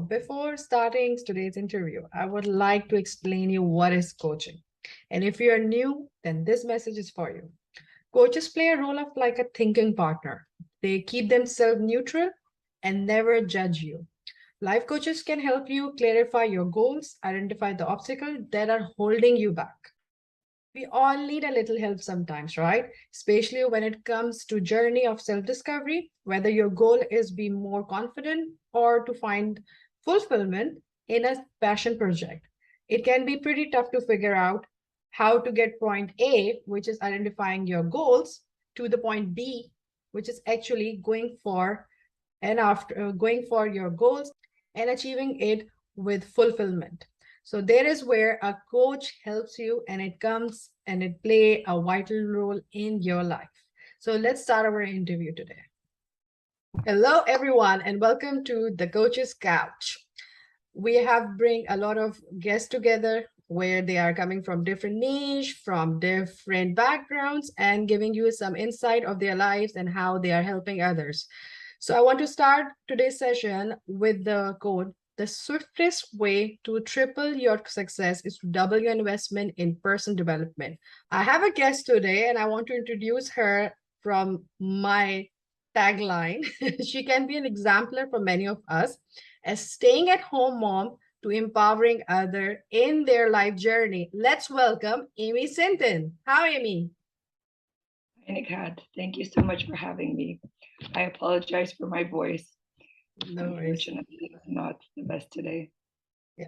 before starting today's interview, I would like to explain you what is coaching. And if you are new, then this message is for you. Coaches play a role of like a thinking partner. They keep themselves neutral and never judge you. Life coaches can help you clarify your goals, identify the obstacles that are holding you back. We all need a little help sometimes, right? Especially when it comes to journey of self-discovery, whether your goal is be more confident or to find fulfillment in a passion project. It can be pretty tough to figure out how to get point A, which is identifying your goals, to the point B, which is actually going for and after going for your goals and achieving it with fulfillment. So there is where a coach helps you and it comes and it play a vital role in your life. So let's start our interview today. Hello everyone and welcome to the Coach's Couch. We have bring a lot of guests together where they are coming from different niche, from different backgrounds and giving you some insight of their lives and how they are helping others. So I want to start today's session with the quote, the swiftest way to triple your success is to double your investment in personal development. I have a guest today and I want to introduce her from my tagline. She can be an exemplar for many of us as staying at home mom to empowering other in their life journey. Let's welcome Amy Sinton. Hi, Amy. Hi, Kat. Thank you so much for having me. I apologize for my voice. No worries. Unfortunately, it's not the best today. Yeah.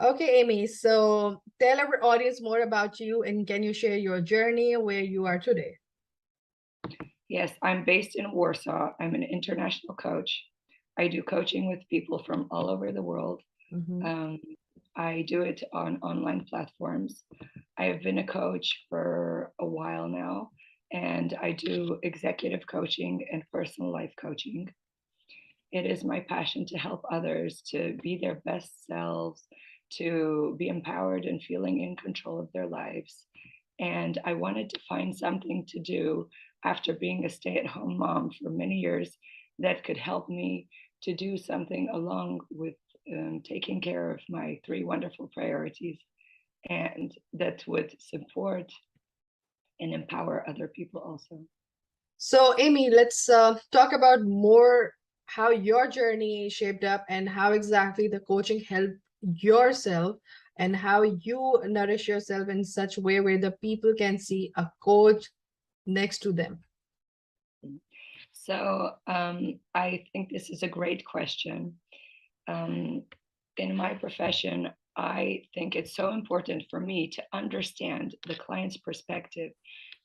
Okay, Amy. So tell our audience more about you and can you share your journey where you are today? Yes, I'm based in Warsaw. I'm an international coach. I do coaching with people from all over the world. Mhm. Um, I do it on online platforms. I have been a coach for a while now, and I do executive coaching and personal life coaching. It is my passion to help others to be their best selves, to be empowered and feeling in control of their lives. And I wanted to find something to do after being a stay at home mom for many years that could help me to do something along with taking care of my three wonderful priorities and that would support and empower other people also. So, Amy, let's talk about more how your journey shaped up and how exactly the coaching helped yourself and how you nourish yourself in such a way where the people can see a coach next to them. So I think this is a great question. Um, in my profession, I think it's so important for me to understand the client's perspective,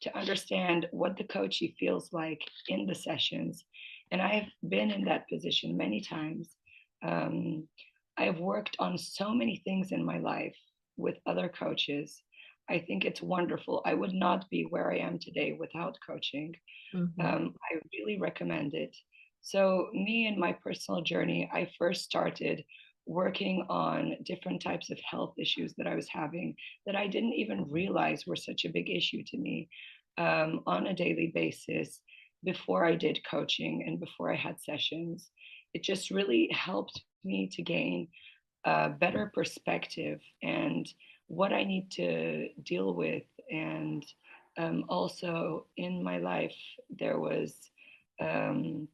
to understand what the coachee feels like in the sessions. And I have been in that position many times. Um, I have worked on so many things in my life with other coaches. I think it's wonderful. I would not be where I am today without coaching. Mhm. I really recommend it. So, me and my personal journey, I first started working on different types of health issues that I was having that I didn't even realize were such a big issue to me on a daily basis before I did coaching and before I had sessions. It just really helped me to gain a better perspective and what I need to deal with. And also in my life, there was um,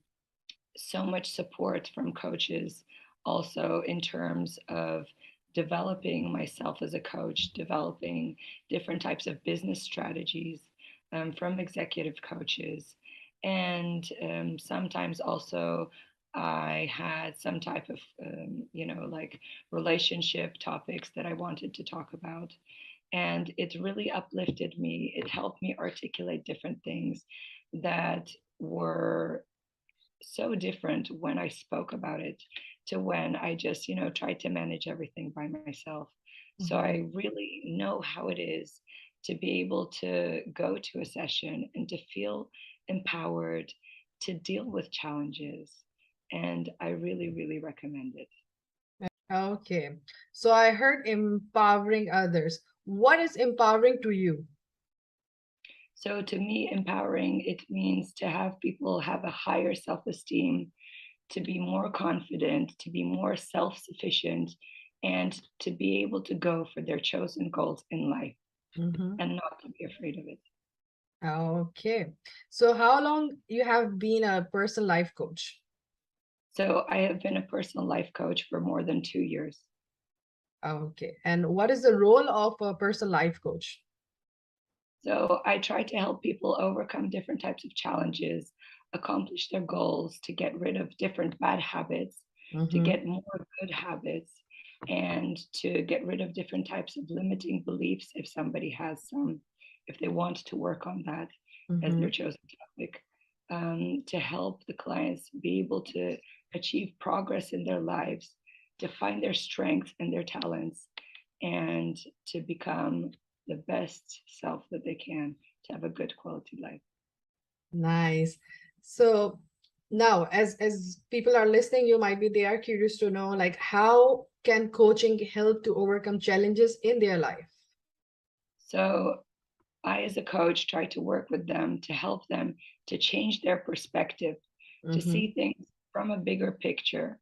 so much support from coaches, also in terms of developing myself as a coach, developing different types of business strategies from executive coaches. And sometimes also I had some type of, like relationship topics that I wanted to talk about. And it really uplifted me. It helped me articulate different things that were so different when I spoke about it to when I just, tried to manage everything by myself. So Mhm. I really know how it is to be able to go to a session and to feel empowered to deal with challenges. And I really, really recommend it. Okay. So I heard empowering others. What is empowering to you? So to me, empowering, it means to have people have a higher self esteem, to be more confident, to be more self-sufficient, and to be able to go for their chosen goals in life Mhm. and not to be afraid of it. Okay. So how long you have been a personal life coach? So I have been a personal life coach for more than 2 years. Okay. And what is the role of a personal life coach? So I try to help people overcome different types of challenges, accomplish their goals, to get rid of different bad habits, to Mm-hmm. get more good habits, and to get rid of different types of limiting beliefs if somebody has some, if they want to work on that as Mm-hmm. their chosen topic, to help the clients be able to achieve progress in their lives, to find their strengths and their talents, and to become the best self that they can to have a good quality life. Nice. So now, as people are listening, you might be they are curious to know like how can coaching help to overcome challenges in their life? So I, as a coach, try to work with them to help them to change their perspective, to Mm-hmm. see things from a bigger picture,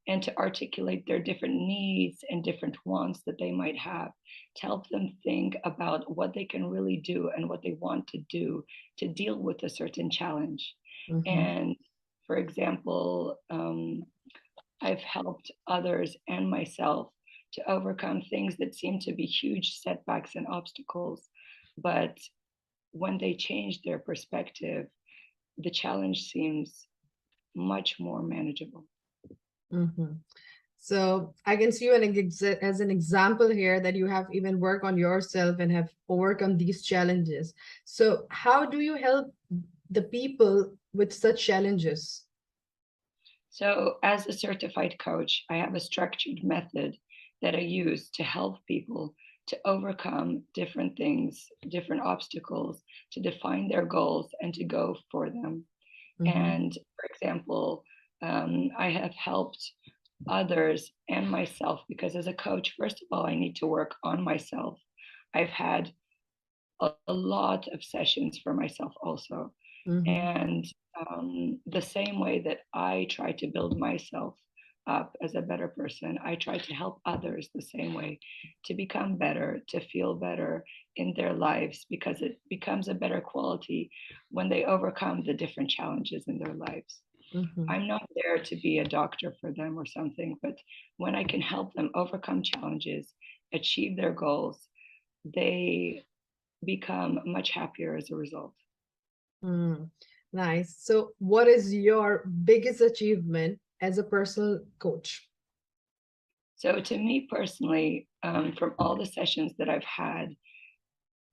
and to articulate their different needs and different wants that they might have, to help them think about what they can really do and what they want to do to deal with a certain challenge. Mm-hmm. And for example, I've helped others and myself to overcome things that seem to be huge setbacks and obstacles. But when they change their perspective, the challenge seems much more manageable. Mm-hmm. So I can see you as an example here that you have even worked on yourself and have overcome these challenges. So how do you help the people with such challenges? So, as a certified coach, I have a structured method that I use to help people to overcome different things, different obstacles, to define their goals and to go for them. Mm-hmm. And for example, I have helped others and myself because as a coach, first of all, I need to work on myself. I've had a lot of sessions for myself also. Mm-hmm. And the same way that I try to build myself up as a better person, I try to help others the same way to become better, to feel better in their lives, because it becomes a better quality when they overcome the different challenges in their lives. Mm-hmm. I'm not there to be a doctor for them or something, but when I can help them overcome challenges, achieve their goals, they become much happier as a result. Mm. Nice. So what is your biggest achievement as a personal coach? So, to me personally, from all the sessions that I've had,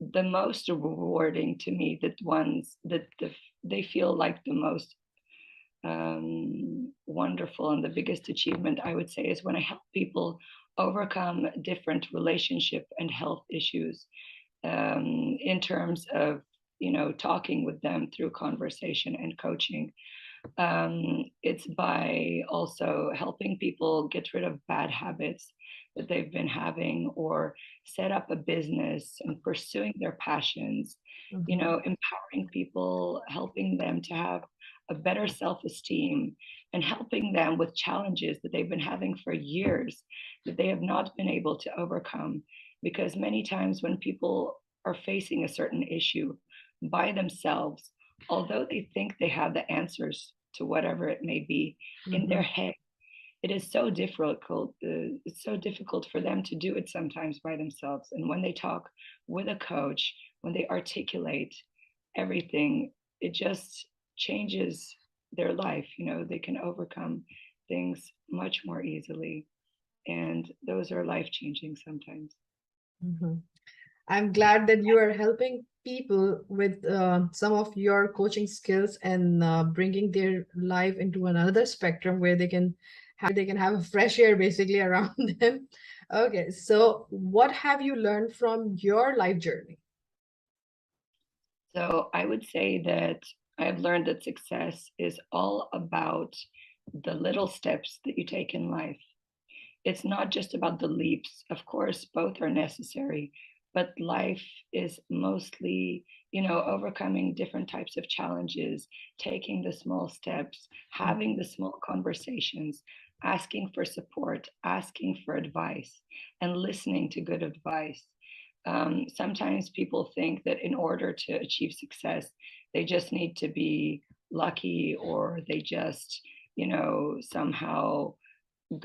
the most rewarding to me, the ones that they feel like the most wonderful and the biggest achievement, I would say, is when I help people overcome different relationship and health issues in terms of talking with them through conversation and coaching. It's by also helping people get rid of bad habits that they've been having or set up a business and pursuing their passions, Mm-hmm. empowering people, helping them to have a better self esteem, and helping them with challenges that they've been having for years that they have not been able to overcome. Because many times when people are facing a certain issue by themselves, although they think they have the answers to whatever it may be in Mm-hmm. their head, it is so difficult. It's so difficult for them to do it sometimes by themselves. And when they talk with a coach, when they articulate everything, it just changes their life. They can overcome things much more easily. And those are life changing sometimes. Mm-hmm. I'm glad that you are helping people with some of your coaching skills and bringing their life into another spectrum where they can have a fresh air basically around them. Okay, so what have you learned from your life journey? So I would say that I've learned that success is all about the little steps that you take in life. It's not just about the leaps. Of course, both are necessary, but life is mostly, overcoming different types of challenges, taking the small steps, having the small conversations, asking for support, asking for advice, and listening to good advice. Sometimes people think that in order to achieve success, they just need to be lucky, or they just, somehow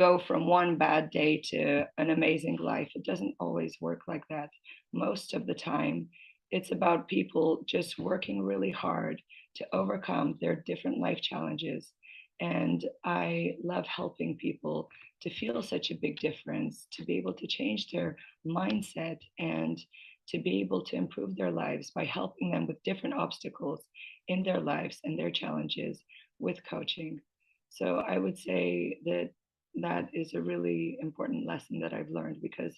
go from one bad day to an amazing life. It doesn't always work like that. Most of the time, it's about people just working really hard to overcome their different life challenges. And I love helping people to feel such a big difference, to be able to change their mindset, and to be able to improve their lives by helping them with different obstacles in their lives and their challenges with coaching. So I would say that that is a really important lesson that I've learned, because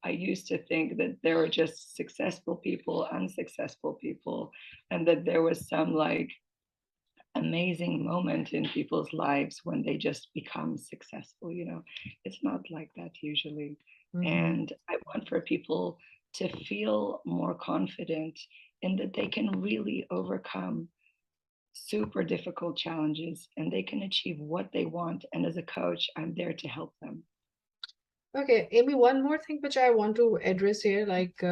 I used to think that there were just successful people, unsuccessful people, and that there was some like amazing moment in people's lives when they just become successful. It's not like that usually. Mm-hmm. And I want for people to feel more confident in that they can really overcome super difficult challenges and they can achieve what they want. And as a coach, I'm there to help them. Okay, Amy, one more thing which I want to address here, like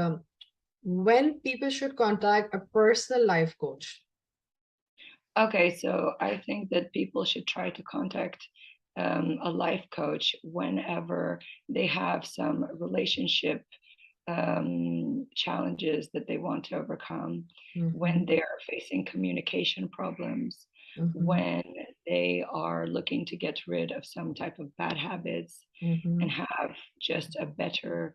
when people should contact a personal life coach. Okay, so I think that people should try to contact a life coach whenever they have some relationship challenges that they want to overcome, Mm-hmm. when they're facing communication problems, Mm-hmm. when they are looking to get rid of some type of bad habits Mm-hmm. and have just a better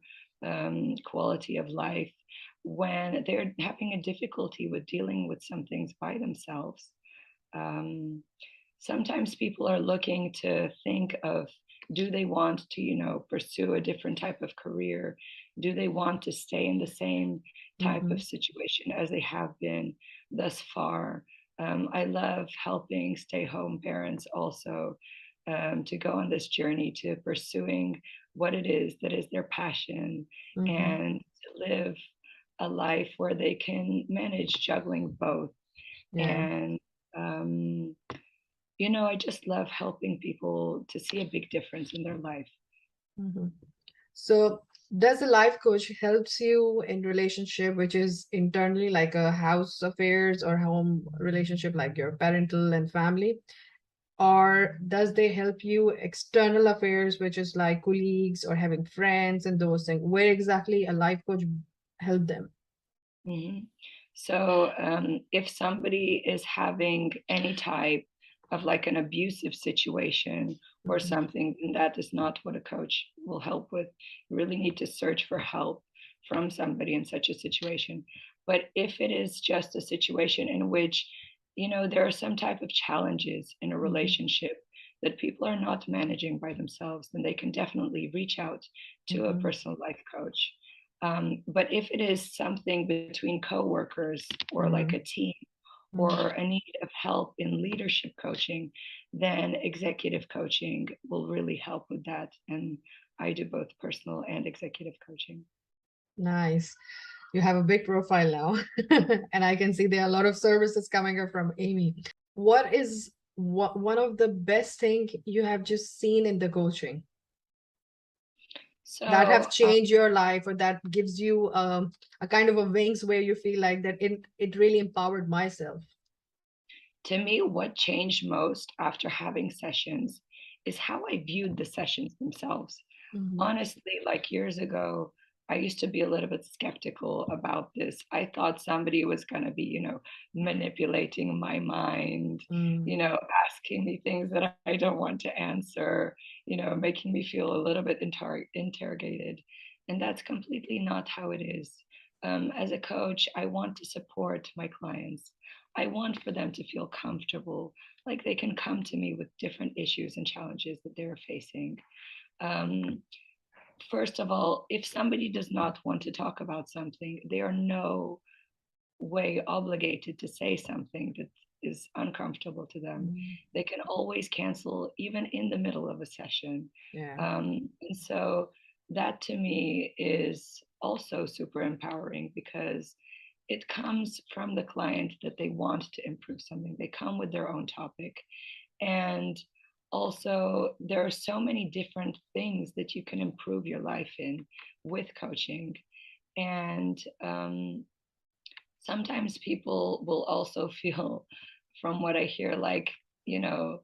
quality of life, when they're having a difficulty with dealing with some things by themselves. Um, Sometimes people are looking to think of, do they want to, pursue a different type of career? Do they want to stay in the same type Mm-hmm. of situation as they have been thus far? I love helping stay home parents also, to go on this journey to pursuing what it is that is their passion, Mm-hmm. and to live a life where they can manage juggling both. Yeah. And um, I just love helping people to see a big difference in their life. Mm-hmm. So does a life coach helps you in relationship which is internally like a house affairs or home relationship like your parental and family? Or does they help you external affairs, which is like colleagues or having friends and those things? Where exactly a life coach help them? Mhm. So, if somebody is having any type of like an abusive situation or Mhm. something, then that is not what a coach will help with. You really need to search for help from somebody in such a situation. But if it is just a situation in which, there are some type of challenges in a Mhm. relationship that people are not managing by themselves, then they can definitely reach out to a Mhm. personal life coach. But if it is something between coworkers or like Mhm. a team, Mhm. or a need of help in leadership coaching, then executive coaching will really help with that. And I do both personal and executive coaching. Nice. You have a big profile now, and I can see there are a lot of services coming up from Amy. What is one of the best thing you have just seen in the coaching that have So, changed your life or that gives you a kind of a wings where you feel like that it really empowered myself? to me, what changed most after having sessions is how I viewed the sessions themselves. Mhm. Honestly, like years ago, I used to be a little bit skeptical about this. I thought somebody was going to be, manipulating my mind, Mm. asking me things that I don't want to answer, making me feel a little bit interrogated. And that's completely not how it is. As a coach, I want to support my clients. I want for them to feel comfortable, like they can come to me with different issues and challenges that they're facing. Um, First of all, if somebody does not want to talk about something, they are no way obligated to say something that is uncomfortable to them. Mm. They can always cancel, even in the middle of a session. Yeah. And so that to me is also super empowering because it comes from the client that they want to improve something. They come with their own topic. And also, there are so many different things that you can improve your life in with coaching. And sometimes people will also feel, from what I hear, like, you know,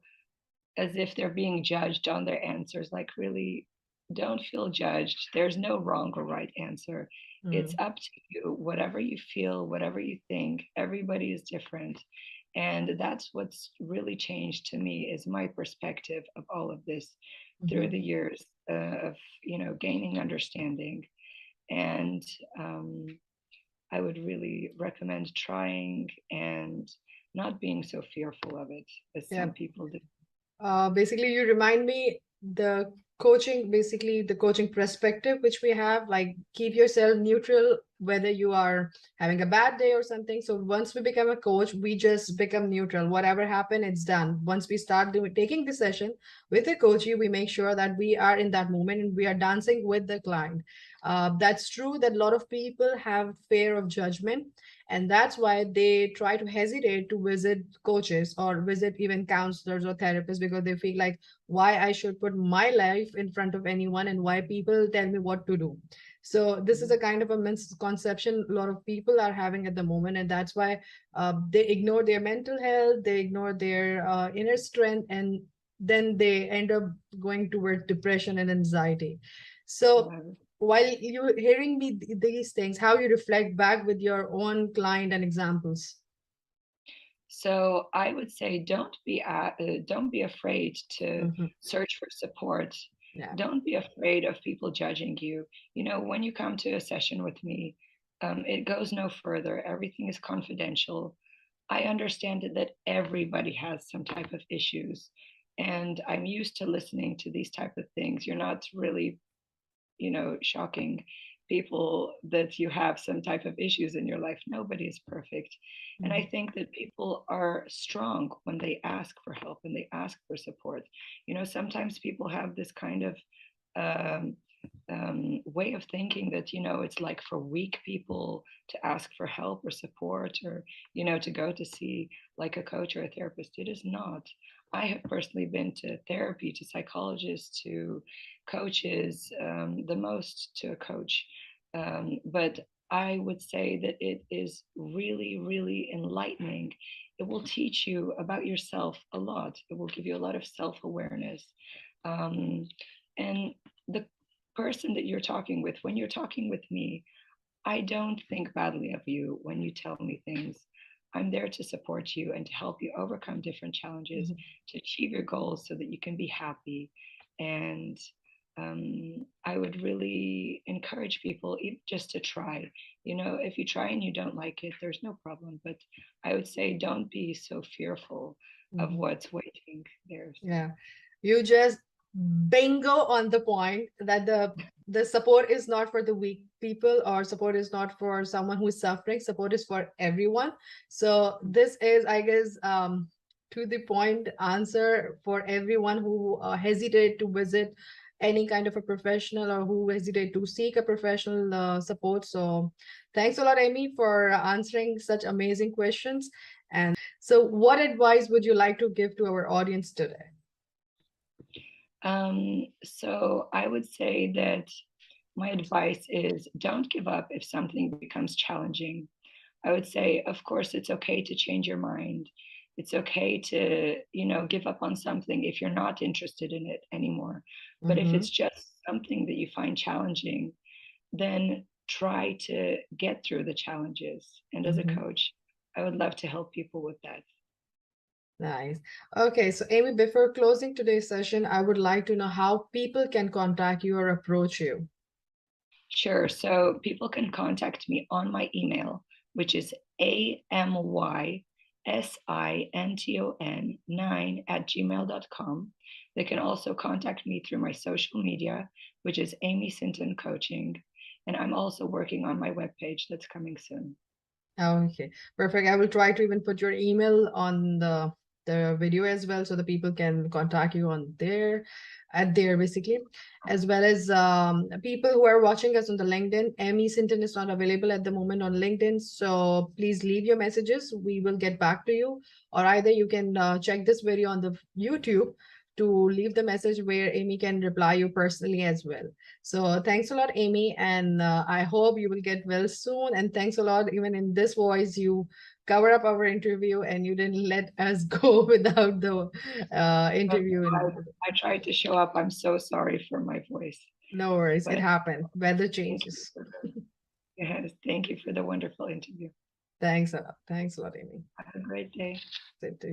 as if they're being judged on their answers. Like, really, don't feel judged. There's no wrong or right answer. It's Mm, up to you. Whatever you feel, whatever you think, everybody is different. And that's what's really changed to me is my perspective of all of this through mhm. the years of, gaining understanding. And um, I would really recommend trying and not being so fearful of it as Yeah. some people do. Basically, you remind me the coaching, basically the coaching perspective which we have, like keep yourself neutral whether you are having a bad day or something. So once we become a coach, we just become neutral. Whatever happened, it's done. Once we start doing taking the session with a coachee, we make sure that we are in that moment and we are dancing with the client. That's true that a lot of people have fear of judgment, and that's why they try to hesitate to visit coaches or visit even counselors or therapists, because they feel like, why I should put my life in front of anyone and why people tell me what to do. So this is a kind of a misconception a lot of people are having at the moment, and that's why they ignore their mental health, they ignore their inner strength, and then they end up going towards depression and anxiety. So Yeah. while you hearing me these things, how you reflect back with your own client and examples. So I would say don't be afraid to Mhm. search for support. Yeah. Don't be afraid of people judging you. When you come to a session with me, it goes no further. Everything is confidential. I understand that everybody has some type of issues, and I'm used to listening to these type of things. You're not really, shocking people that you have some type of issues in your life. Nobody is perfect. And I Mhm. think that people are strong when they ask for help and they ask for support. Sometimes people have this kind of um, way of thinking that, it's like for weak people to ask for help or support or, to go to see like a coach or a therapist. It is not. I have personally been to therapy, to psychologists, to coaches, the most to a coach. But I would say that it is really, really enlightening. It will teach you about yourself a lot. It will give you a lot of self awareness. Um, and the person that you're talking with, when you're talking with me, I don't think badly of you when you tell me things. I'm there to support you and to help you overcome different challenges, Mhm. to achieve your goals so that you can be happy. And I would really encourage people just to try. If you try and you don't like it, there's no problem. But I would say don't be so fearful of Mhm. what's waiting there. So, Yeah, you just bingo on the point that the support is not for the weak people, or support is not for someone who is suffering. Support is for everyone. So this is, I guess, to the point answer for everyone who hesitate to visit any kind of a professional, or who hesitate to seek a professional support. So thanks a lot, Amy, for answering such amazing questions. And so what advice would you like to give to our audience today? so I would say that my advice is don't give up if something becomes challenging. I would say, of course, it's okay to change your mind. It's okay to, give up on something if you're not interested in it anymore. But if Mm-hmm. it's just something that you find challenging, then try to get through the challenges. And as a Mm-hmm. coach, I would love to help people with that. Nice. Okay, so Amy, before closing today's session, I would like to know how people can contact you or approach you. Sure. So people can contact me on my email, which is amysinton9@gmail.com. They can also contact me through my social media, which is Amy Sinton Coaching. And I'm also working on my webpage that's coming soon. Okay, perfect. I will try to even put your email on the the video as well, so the people can contact you on there, at there basically, as well as people who are watching us on the LinkedIn. Amy Sinton is not available at the moment on LinkedIn, so please leave your messages. We will get back to you, or either you can check this video on the YouTube to leave the message where Amy can reply you personally as well. So thanks a lot, Amy, and I hope you will get well soon. And thanks a lot, even in this voice, you cover up our interview and you didn't let us go without the No, interview. I tried to show up. I'm so sorry for my voice, No worries, it but happened. Weather thank you changes. for yes, thank you for the wonderful interview. Thanks a lot. Thanks a lot, Amy. Have a great day. Same to you.